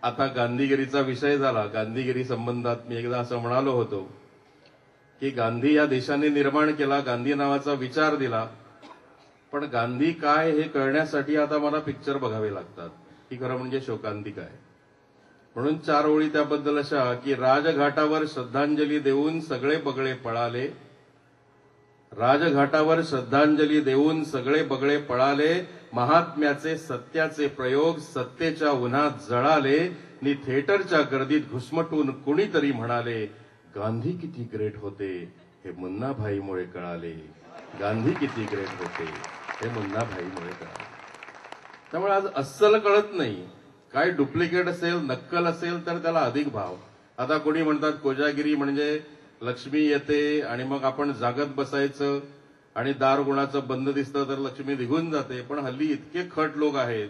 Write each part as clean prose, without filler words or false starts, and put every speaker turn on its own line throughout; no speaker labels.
आता गांधीगिरीचा विषय झाला. गांधीगिरी संबंधात मी एकदा असं म्हणालो होतो की गांधी या देशाने निर्माण केला, गांधी नावाचा विचार दिला, पण गांधी काय हे कळण्यासाठी आता मला पिक्चर बघावे लागतात. ही खरं म्हणजे शोकांतिका आहे. म्हणून 4 ओळी त्याबद्दल अशा की राजघाटावर श्रद्धांजली देऊन सगळे बगळे पळाले, राजघाटावर श्रद्धांजली देऊन सगळे बगळे पळाले, महात्म्याचे सत्याचे प्रयोग सत्तेच्या उन्हात जळाले, नि थिएटरच्या गर्दीत घुसमटून कुणीतरी म्हणाले, गांधी किती ग्रेट होते हे मुन्नाभाईमुळे कळाले, गांधी किती ग्रेट होते हे मुन्नाभाईमुळे कळाले. त्यामुळे आज अस्सल कळत नाही, काय डुप्लिकेट असेल, नक्कल असेल तर त्याला अधिक भाव. आता कोणी म्हणतात कोजागिरी म्हणजे लक्ष्मी येते आणि मग आपण जागत बसायचं आणि दार गुणाचं बंद दिसतं तर लक्ष्मी निघून जाते. पण हल्ली इतके खट लोक आहेत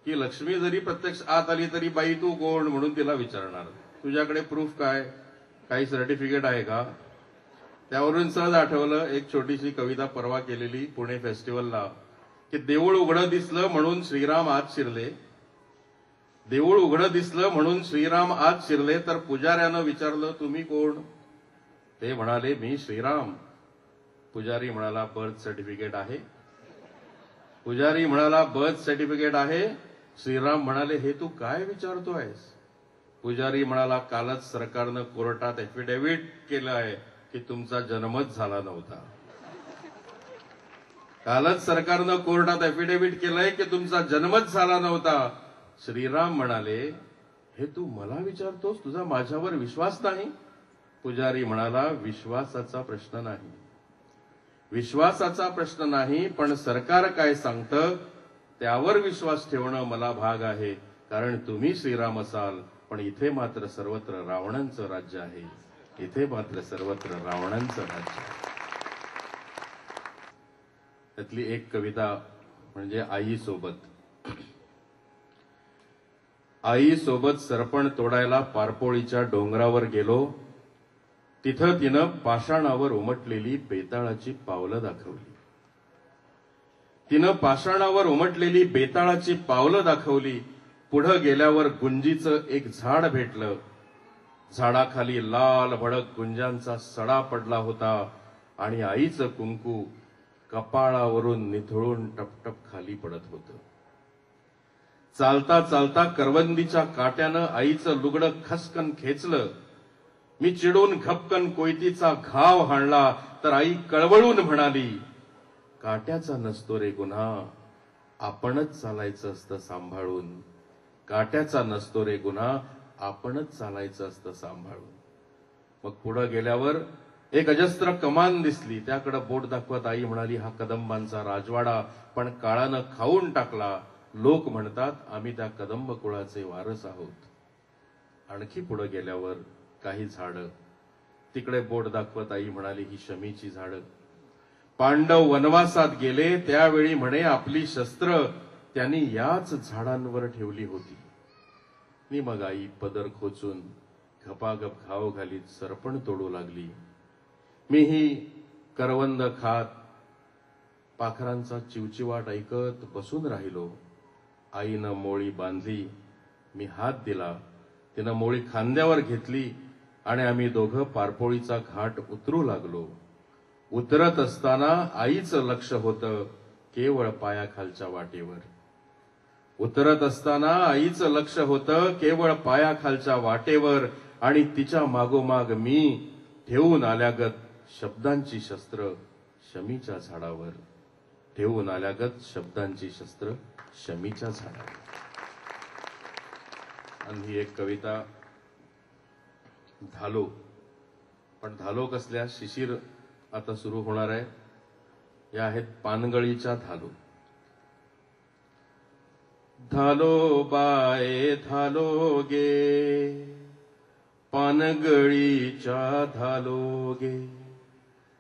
की लक्ष्मी जरी प्रत्यक्ष आत आली तरी बाई तू कोण म्हणून तिला विचारणार, तुझ्याकडे प्रूफ काय, काही सर्टिफिकेट आहे का. त्यावरून सहज आठवलं एक छोटीशी कविता परवा केलेली पुणे फेस्टिवलला की देऊळ उघडं दिसलं म्हणून श्रीराम आत शिरले, देऊळ उघडं दिसलं म्हणून श्रीराम आत शिरले, तर पुजाऱ्यानं विचारलं तुम्ही कोण, ते म्हणाले मी श्रीराम. पुजारी म्हणाला बर्थ सर्टिफिकेट आहे, पुजारी म्हणाला बर्थ सर्टिफिकेट आहे. श्रीराम म्हणाले हे तू काय विचारतोयस. पुजारी म्हणाला कालच सरकारनं कोर्टात एफिडेव्हिट केलं आहे की तुमचा जन्मच झाला नव्हता, कालच सरकारनं कोर्टात एफिडेव्हिट केलंय की तुमचा जन्मच झाला नव्हता. श्रीराम म्हणाले हे तू मला विचारतोस, तुझा माझ्यावर विश्वास नाही. पुजारी म्हणाला विश्वासाचा प्रश्न नाही, विश्वासाचा प्रश्न नाही, पण सरकार काय सांगतं त्यावर विश्वास ठेवणं मला भाग आहे. कारण तुम्ही श्रीराम असाल पण इथे मात्र सर्वत्र रावणांचं राज्य आहे, इथे मात्र सर्वत्र रावणांचं राज्य आहे. त्यातली एक कविता म्हणजे आईसोबत. आईसोबत सरपण तोडायला पारपोळीच्या डोंगरावर गेलो, तिथं तिनं पाषाणावर उमटलेली बेताळाची पावलं दाखवली, तिनं पाषाणावर उमटलेली बेताळाची पावलं दाखवली. पुढं गेल्यावर गुंजीचं एक झाड भेटलं, झाडाखाली लाल भडक गुंजांचा सडा पडला होता आणि आईचं कुंकू कपाळावरून निथळून टपटप खाली पडत होतं. चालता चालता करवंदीच्या काट्यानं आईचं लुगडं खसकन खेचलं. मी चिडून घपकन कोयतीचा घाव हाणला तर आई कळवळून म्हणाली, काट्याचा नसतो रे गुन्हा, आपणच चालायचं असतं सांभाळून, काट्याचा नसतो रे गुन्हा, आपणच चालायचं असतं सांभाळून. मग पुढे गेल्यावर एक अजस्त्र कमान दिसली, त्याकडे बोट दाखवत आई म्हणाली हा कदंबांचा राजवाडा, पण काळानं खाऊन टाकला. लोक म्हणतात आम्ही त्या कदंब कुळाचे वारस आहोत. आणखी पुढे गेल्यावर काही झाडं, तिकडे बोट दाखवत आई म्हणाली ही शमीची झाडं. पांडव वनवासात गेले त्यावेळी म्हणे आपली शस्त्र त्यांनी याच झाडांवर ठेवली होती. नि मग आई पदर खोचून घपाघप घाव घालीत सरपण तोडू लागली. मीही करवंद खात पाखरांचा चिवचिवाट ऐकत बसून राहिलो. आईनं मोळी बांधली, मी हात दिला, तिनं मोळी खांद्यावर घेतली आणि आम्ही दोघं पारपोळीचा घाट उतरू लागलो. उतरत असताना आईचं लक्ष होतं केवळ पायाखालच्या वाटेवर, उतरत असताना आईचं लक्ष होतं केवळ पायाखालच्या वाटेवर. आणि तिच्या मागोमाग मी ठेवून आल्यागत शब्दांची शस्त्र शमीच्या झाडावर, ठेवून आल्यागत शब्दांची शस्त्र शमीच्या झाडावर. आणि ही एक कविता धालो, पण धालो कसल्या, शिशिर आता सुरू होणार आहे. या आहेत पानगळीच्या धालो. धालो बाये धालो गे, पानगळीच्या धालो गे,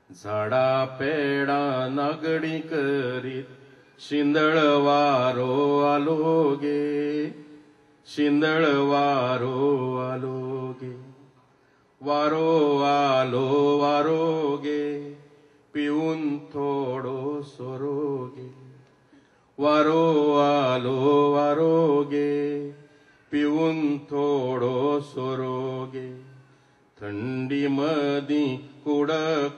झाडा पेडा नागडी करीत शिंदळ वारो आलो गे, शिंदळ वारो आलो गे, वारो आलो वारो गे, पिऊन थोडो सोरो गे, वारो आलो वारो गे, पिऊन थोडो सोरोगे. थंडी मधी कुड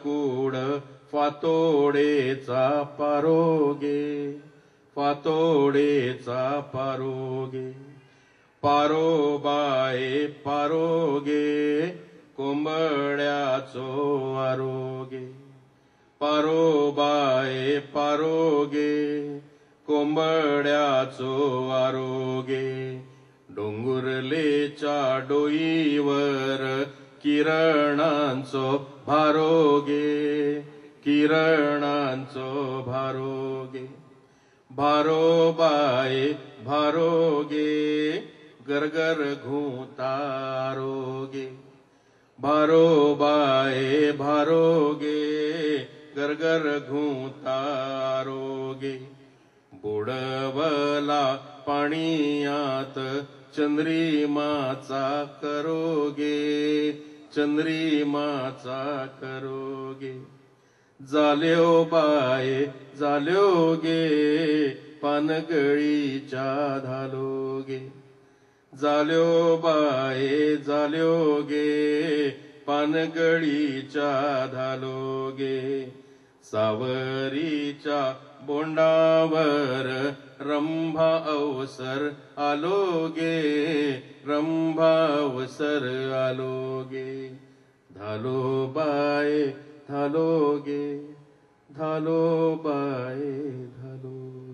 कुड फातोडेचा पारोगे. फातोडेचा पारोगे. पारो बाये पारोगे. कोंबड्याचो आरोगे. पारो बाये पारोगे. कोंबड्याचो आरोगे. डोंगुरलेच्या डोईवर किरणांचो भारोगे. किरणांचो भारोगे. भारो बाये भारोगे. गरगर घुतारोगे. भारो बाये भारोगे. गरगर घुतारोगे. बुडवला पाणीयात चंद्रिमाचा करोगे. चंद्रिमाचा करोगे. जाल्यो बाये जाल्योगे. पानगळीच्या धालोगे. जाल्यो बाये जाल्योगे. पानगळीच्या धालोगे. सावरीच्या बोंडावर रंभा अवसर आलोगे. रंभा अवसर आलोगे. धालो बाये धालोगे. धालो बाये धालो.